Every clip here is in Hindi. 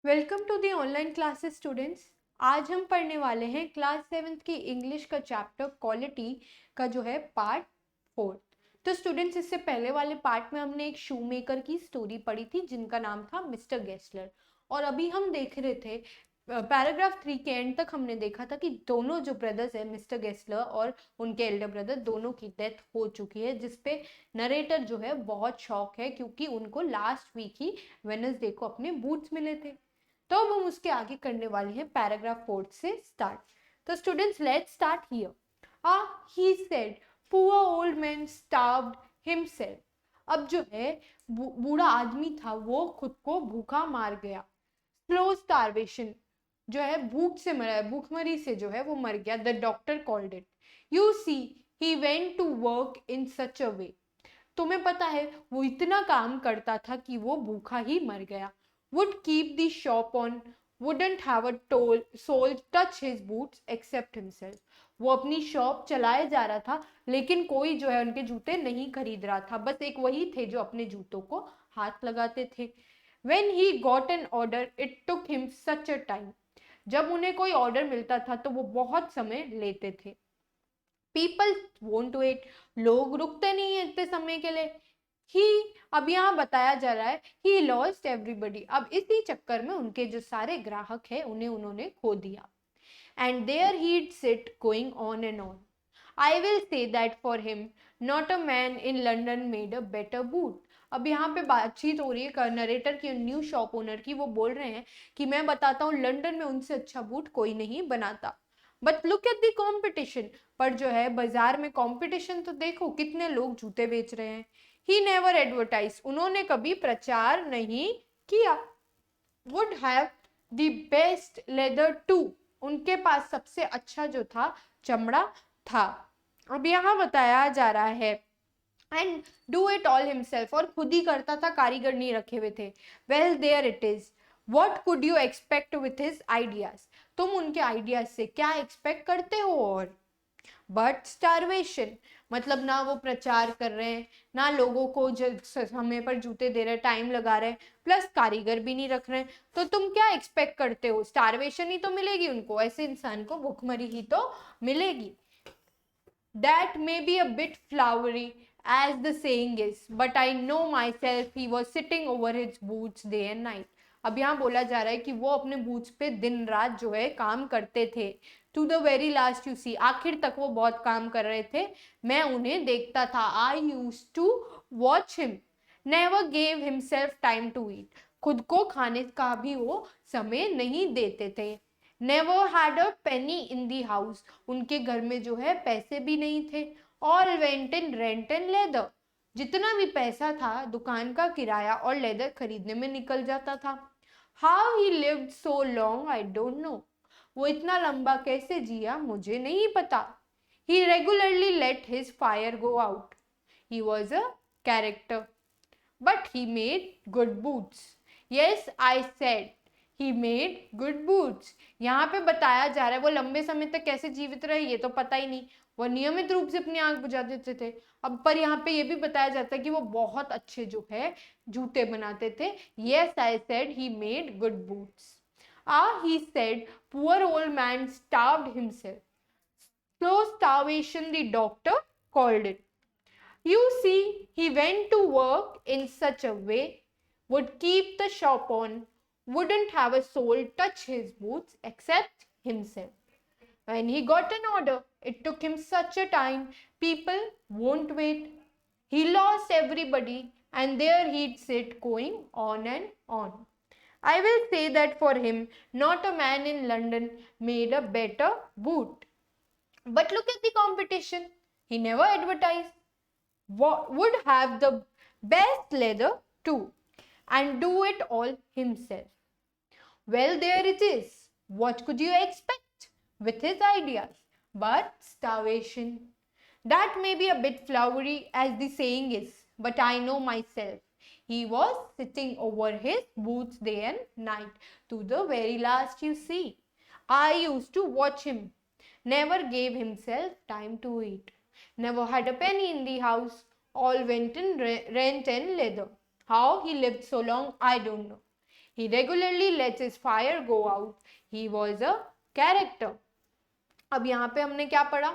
Welcome to the online classes students. आज हम पढ़ने वाले हैं क्लास 7th की इंग्लिश का चैप्टर क्वालिटी का जो है पार्ट 4। तो स्टूडेंट्स, इससे पहले वाले पार्ट में हमने एक शू मेकर की स्टोरी पढ़ी थी जिनका नाम था मिस्टर गेस्लर। और अभी हम देख रहे थे पैराग्राफ 3 के एंड तक हमने देखा था कि दोनों जो ब्रदर्स है मिस्टर गेस्लर और उनके एल्डर ब्रदर दोनों की डेथ हो चुकी है, जिसपे नरेटर जो है बहुत शॉक है क्योंकि उनको लास्ट वीक ही वेडनेसडे को अपने बूट्स मिले थे। तो अब हम उसके आगे करने वाले हैं पैराग्राफ 4 से स्टार्ट। तो students, let's start here. He said poor old man starved himself. अब जो है बूढ़ा आदमी था वो खुद को भूखा मार गया। स्लो स्टारवेशन, जो है भूख से मरा है, भूखमरी से जो है वो मर गया। The doctor called it. You see he went to work in such a way. तुम्हें पता है वो इतना काम करता था कि वो भूखा ही मर गया। Would keep the shop on, wouldn't have a soul touch his boots except himself. वो अपनी शॉप चलाए जा रहा था लेकिन कोई जो है उनके जूते नहीं खरीद रहा था, बस एक वही थे जो अपने जूतों को हाथ लगाते थे। When he got an order, it took him such a time. जब उन्हें कोई ऑर्डर मिलता था तो वो बहुत समय लेते थे। पीपल वोंट वेट, लोग रुकते नहीं है इतने समय के लिए। ही, अब यहाँ बताया जा रहा है ही लॉस्ट एवरीबडी। अब इसी चक्कर में उनके जो सारे ग्राहक है उन्हें उन्होंने खो दिया। And there he'd sit going on and on. I will say that for him not a man in London made a better boot. अब यहाँ पे बातचीत हो रही है नरेटर की न्यू शॉप ओनर की। वो बोल रहे हैं कि मैं बताता हूँ लंदन में उनसे अच्छा बूट कोई नहीं बनाता। But look at the competition, पर जो है बाजार में कंपटीशन तो देखो, कितने लोग जूते बेच रहे हैं। ही नेवर एडवर्टाइज, उन्होंने कभी प्रचार नहीं किया। Would have the best leather too, उनके पास सबसे अच्छा जो था चमड़ा था। अब यहाँ बताया जा रहा है and do it all himself, और खुद ही करता था, कारीगर नहीं रखे हुए थे। Well there it is, what could you expect with his ideas, तुम उनके आइडियाज से क्या एक्सपेक्ट करते हो। और बट स्टारवेशन, मतलब ना वो प्रचार कर रहे हैं, ना लोगों को समय पर जूते दे रहे हैं, टाइम लगा रहे हैं, प्लस कारीगर भी नहीं रख रहे हैं, तो तुम क्या एक्सपेक्ट करते हो। स्टारवेशन ही तो मिलेगी उनको, ऐसे इंसान को भुखमरी ही तो मिलेगी। That may be a bit flowery, as the saying is, but I know myself he was sitting over his boots day and night. अब यहाँ बोला जा रहा है कि वो अपने बूट्स पे दिन रात जो है काम करते थे। To the very last you see, आखिर तक वो बहुत काम कर रहे थे, मैं उन्हें देखता था। I use to watch him, never gave himself time to eat, खुद को खाने का भी वो समय नहीं देते थे। Never had a Penney in the house, उनके घर में जो है पैसे भी नहीं थे। All went in rent and leather, जितना भी पैसा था दुकान का किराया और लेदर खरीदने में निकल जाता था। How he lived so long I don't know, वो इतना लंबा कैसे जिया मुझे नहीं पता। He regularly let his fire go out, he was a character, but he made good boots. Yes, I said he made good boots. यहाँ पे बताया जा रहा है वो लंबे समय तक कैसे जीवित रहे ये तो पता ही नहीं, वो नियमित रूप से अपनी आंख बुझा देते थे। अब पर यहाँ पे ये भी बताया जाता है कि वो बहुत अच्छे जो है जूते बनाते थे। Yes, I said he made good boots. Ah, he said, poor old man starved himself. Slow starvation, the doctor called it. You see, he went to work in such a way, would keep the shop on, wouldn't have a soul touch his boots except himself. When he got an order, it took him such a time, people won't wait. He lost everybody, and there he'd sit going on and on. I will say that for him, not a man in London made a better boot. But look at the competition. He never advertised, would have the best leather too, and do it all himself. Well, there it is. What could you expect with his ideas? But starvation. That may be a bit flowery, as the saying is, but I know myself. He was sitting over his boots day and night, to the very last you see. I used to watch him, never gave himself time to eat, never had a penny in the house, all went in rent and leather. How he lived so long, I don't know. He regularly lets his fire go out. He was a character. अब यहाँ पे हमने क्या पढ़ा?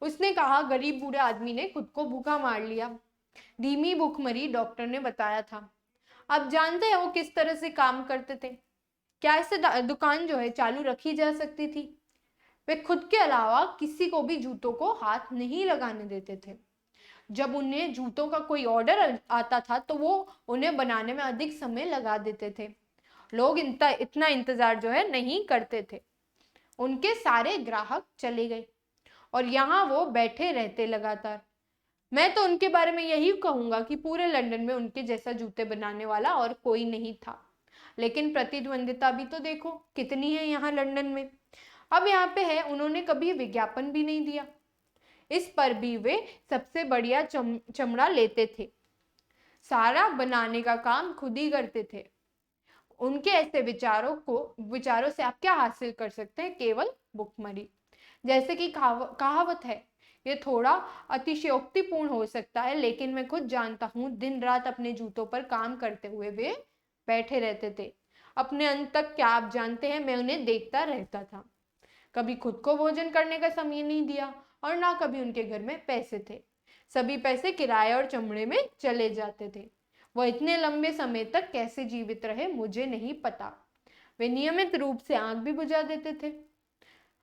उसने कहा गरीब बूढ़े आदमी ने खुद को भूखा मार लिया। धीमी भूखमरी डॉक्टर ने बताया था। अब जानते हैं वो किस तरह से काम करते थे? क्या इससे दुकान जो है चालू रखी जा सकती थी? वे खुद के अलावा किसी को भी जूतों को हाथ नहीं लगाने देते थे। जब उन्हें जूतों का कोई ऑर्डर आता था तो वो उन्हें बनाने में अधिक समय लगा देते थे। लोग इतना इंतजार जो है नहीं करते थे। उनके सारे ग्राहक चले गए और यहाँ वो बैठे रहते लगातार। मैं तो उनके बारे में यही कहूंगा कि पूरे लंदन में उनके जैसा जूते बनाने वाला और कोई नहीं था। लेकिन प्रतिद्वंदिता भी तो देखो कितनी है यहाँ लंदन में। अब यहाँ पे है, उन्होंने कभी विज्ञापन भी नहीं दिया। इस पर भी वे सबसे बढ़िया चमड़ा लेते थे। सारा बनाने का काम खुद ही करते थे। उनके ऐसे विचारों से आप क्या हासिल कर सकते हैं? केवल भुखमरी। जैसे कि कहावत है, ये थोड़ा अतिशयोक्तिपूर्ण हो सकता है, लेकिन मैं खुद जानता हूँ दिन रात अपने जूतों पर काम करते हुए वे बैठे रहते थे। अपने अंत तक क्या आप जानते हैं, मैं उन्हें देखता रहता था। कभी खुद को भोजन करने का समय नहीं दिया और ना कभी उनके घर में पैसे थे। सभी पैसे किराए और चमड़े में चले जाते थे। वह इतने लंबे समय तक कैसे जीवित रहे मुझे नहीं पता। वे नियमित रूप से आंख भी बुझा देते थे।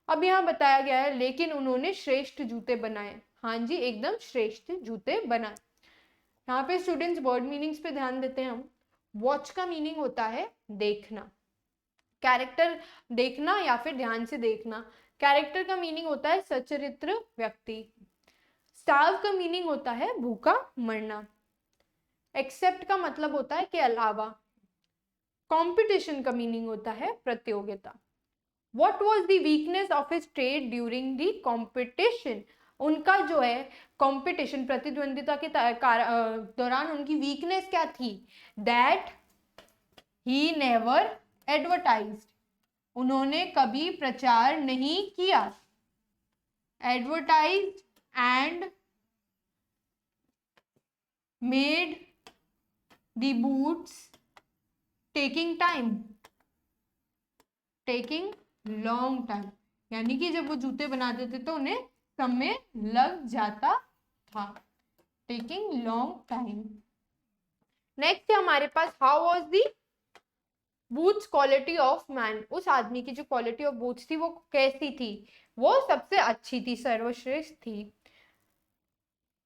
अब यहाँ बताया गया है, लेकिन उन्होंने श्रेष्ठ जूते बनाए। हाँ जी, एकदम श्रेष्ठ जूते बनाए। यहाँ पे स्टूडेंट्स वर्ड मीनिंग्स पे ध्यान देते हैं हम। वॉच का मीनिंग होता है देखना, कैरेक्टर देखना या फिर ध्यान से देखना। कैरेक्टर का मीनिंग होता है सच्चरित्र व्यक्ति। स्टार्व का मीनिंग होता है भूखा मरना। एक्सेप्ट का मतलब होता है के अलावा। कंपटीशन का मीनिंग होता है प्रतियोगिता। What was the weakness of his trade during the competition? उनका जो है कंपटीशन प्रतिद्वंदिता के दौरान उनकी वीकनेस क्या थी? That he never advertised. उन्होंने कभी प्रचार नहीं किया। Advertised and made the boots taking time. Taking long time, यानी कि जब वो जूते बनाते थे तो उन्हें समय लग जाता था। Taking long time. नेक्स्ट है हमारे पास, how was the boots quality of man? उस आदमी की जो क्वालिटी ऑफ बूट्स थी वो कैसी थी? वो सबसे अच्छी थी, सर्वश्रेष्ठ थी।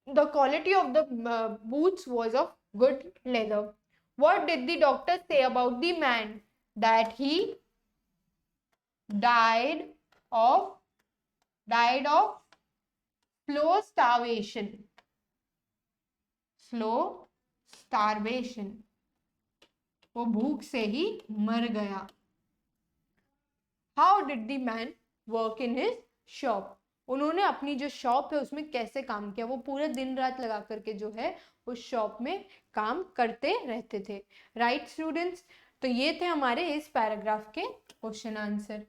The quality of the boots was of good leather. What did the doctor say about the man? That he died of slow starvation. वो भूख से ही मर गया। How did the man work in his shop? उन्होंने अपनी जो शॉप है उसमें कैसे काम किया? वो पूरे दिन रात लगा करके जो है उस शॉप में काम करते रहते थे। राइट स्टूडेंट्स, तो ये थे हमारे इस पैराग्राफ के क्वेश्चन आंसर।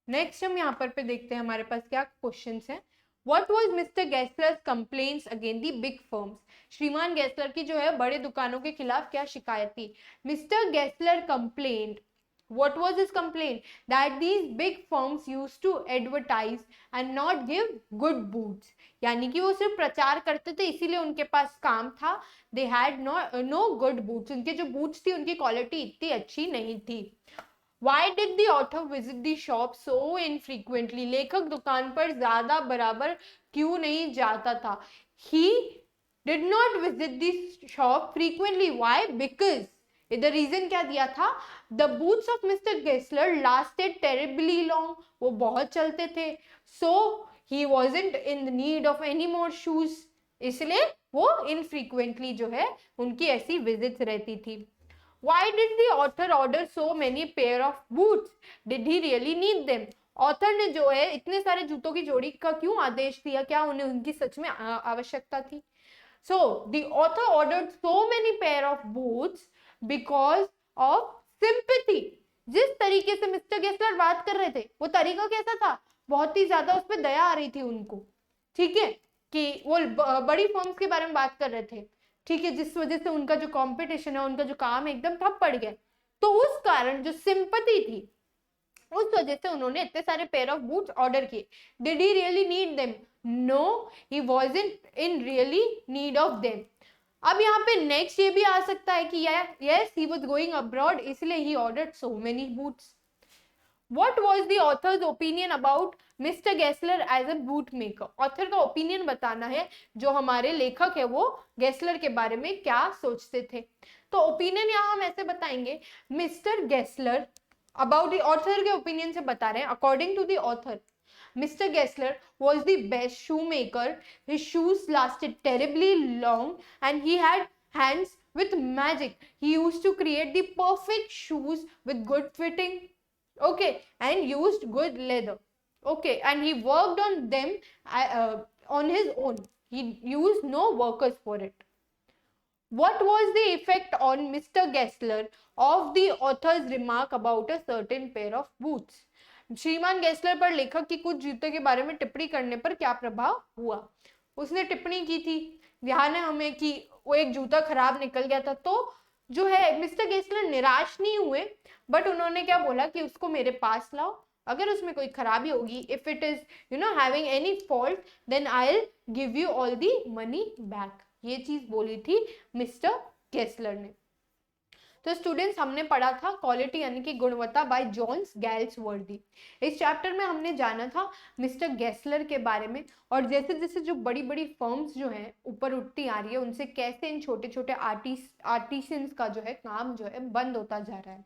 नेक्स्ट हम यहाँ पे देखते हैं हमारे पास क्या क्वेश्चंस हैं। What was Mr. Gessler's complaints against the big firms? श्रीमान गैसलर की जो है बड़े दुकानों के खिलाफ क्या शिकायत थी? Mr. Gessler complained. What was his complaint? That these big firms used to advertise and not give good boots. यानी कि वो सिर्फ प्रचार करते थे इसीलिए उनके पास काम था। They had no good boots. उनके जो boots थी उनकी क्वालिटी इतनी अच्छी नहीं थी। Why did the author visit the shop so infrequently? लेखक दुकान पर ज्यादा बराबर क्यों नहीं जाता था? He did not visit the shop frequently. Why? Because the reason क्या दिया था? The boots of Mr. Gessler lasted terribly long. वो बहुत चलते थे। So he wasn't in the need of any more shoes. इसलिए वो infrequently जो है उनकी ऐसी visits रहती थी। Why did the author order so many pair of boots? Did he really need them? Author ने जो है इतने सारे जूतों की जोड़ी का क्यों आदेश दिया? क्या उन्हें उनकी सच में आवश्यकता थी? So the author ordered so many pair of boots because of sympathy. जिस तरीके से मिस्टर गेस्लर बात कर रहे थे वो तरीका कैसा था? बहुत ही ज्यादा उस पर दया आ रही थी उनको। ठीक है, कि वो बड़ी फर्म्स के बारे में बात कर रहे थे। ठीक है, जिस वजह से उनका जो कंपटीशन है, उनका जो काम है एकदम ठप पड़ गया। तो उस कारण जो सिंपैथी थी उस वजह से उन्होंने इतने सारे पेयर ऑफ बूट्स ऑर्डर किए. Did he really need them? No, he wasn't in really need of them. अब यहाँ पे नेक्स्ट ये भी आ सकता है कि yes he was going abroad, इसलिए he ordered so many boots. What was the author's opinion about Mr. Gessler as a boot maker? Author का ओपिनियन बताना है, जो हमारे लेखक है वो गेस्लर के बारे में क्या सोचते थे. तो ओपिनियन यहाँ हम ऐसे बताएंगे, Mister Gessler about the author के ओपिनियन से बता रहे हैं. According to the author, Mr. Gessler was the best shoemaker. His shoes lasted terribly long and he had hands with magic. He used to create the perfect shoes with good fitting, okay, and used good leather, okay, and he worked on them on his own. He used no workers for it. What was the effect on Mr. Gessler of the author's remark about a certain pair of boots? श्रीमान गेस्लर पर लेखक की कुछ जूते के बारे में टिप्पणी करने पर क्या प्रभाव हुआ? उसने टिप्पणी की थी, ध्यान है हमें, कि वो एक जूता खराब निकल गया था. तो जो है मिस्टर गेस्लर निराश नहीं हुए, बट उन्होंने क्या बोला कि उसको मेरे पास लाओ, अगर उसमें कोई खराबी होगी, if it is having any fault, then I will give you all the money back. ये चीज बोली थी मिस्टर गेस्लर ने. तो स्टूडेंट्स, हमने पढ़ा था क्वालिटी यानी कि गुणवत्ता बाय जॉन्स गैल्सवर्दी. इस चैप्टर में हमने जाना था मिस्टर गेस्लर के बारे में, और जैसे जैसे जो बड़ी बड़ी फर्म्स जो हैं ऊपर उठती आ रही है, उनसे कैसे इन छोटे छोटे आर्टिसंस का जो है काम जो है बंद होता जा रहा है.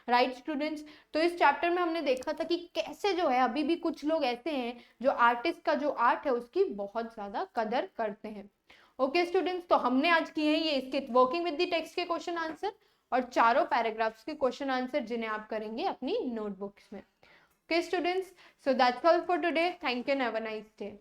राइट स्टूडेंट्स, तो इस चैप्टर में हमने देखा था कि कैसे जो है अभी भी कुछ लोग ऐसे हैं जो आर्टिस्ट का जो आर्ट है उसकी बहुत ज्यादा कदर करते हैं. ओके स्टूडेंट्स, तो हमने आज किए हैं ये इसके वर्किंग विद द टेक्स्ट के क्वेश्चन आंसर और चारों पैराग्राफ्स के क्वेश्चन आंसर, जिन्हें आप करेंगे अपनी नोटबुक्स में. Okay students, so that's all for today. Thank you and have a nice day.